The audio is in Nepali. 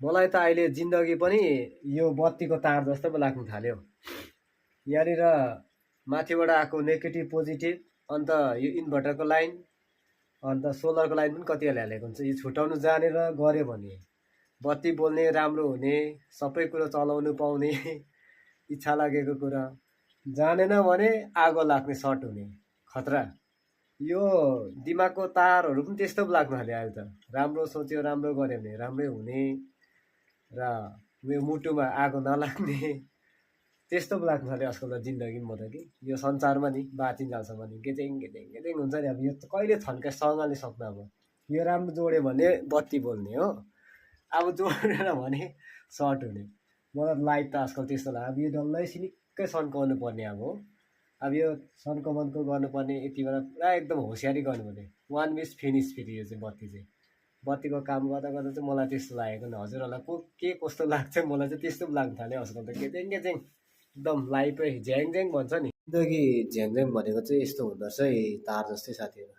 मलाई त अहिले जिन्दगी पनि यो बत्तीको तार जस्तो पो लाग्न थाल्यो। यहाँनिर माथिबाट आएको नेगेटिभ पोजिटिभ, अन्त यो इन्भर्टरको लाइन, अन्त सोलरको लाइन पनि कतिले हालेको हुन्छ। यो छुट्याउनु जानेर गऱ्यो भने बत्ती बोल्ने, राम्रो हुने, सबै कुरो चलाउनु पाउने इच्छा लागेको कुरा। जानेन भने आगो लाग्ने, सर्ट हुने खतरा। यो दिमागको तारहरू पनि त्यस्तो पो लाग्न थाल्यो अहिले त। राम्रो सोच्यो, राम्रो गऱ्यो भने राम्रै हुने र यो मुटुमा आगो नलाग्ने त्यस्तो पो लाग्न थाल्यो आजकल त जिन्दगी म त कि। यो संसारमा नि बाँचिन्जालसम्म नि गेजेङ गेजेङ गेजेङ हुन्छ नि। अब यो कहिले थन्के सँगले सक्नु। अब यो राम्रो जोड्यो भने बत्ती बोल्ने हो, अब जोडेन भने सर्ट हुने। मलाई लाइट त आजकल त्यस्तो लाग्यो। अब यो डल्लै सिनिक्कै सन्काउनु पर्ने अब हो। अब यो सन्को गर्नुपर्ने, यति बेला पुरा एकदम होसियारी गर्नुपर्ने। वान मिस फिनिस फेरि यो चाहिँ बत्ती चाहिँ। बत्तीको काम गर्दा गर्दा चाहिँ मलाई त्यस्तो लागेको नि। हजुरहरूलाई के कस्तो लाग्छ, मलाई चाहिँ त्यस्तो पो लाग्न थाल्यो आजकल त। गेजेङ गेजेङ एकदम लाइफै झ्याङ झ्याङ भन्छ नि। जिन्दगी झ्याङ झ्याङ भनेको चाहिँ यस्तो हुँदो रहेछ है तार जस्तै साथीहरू।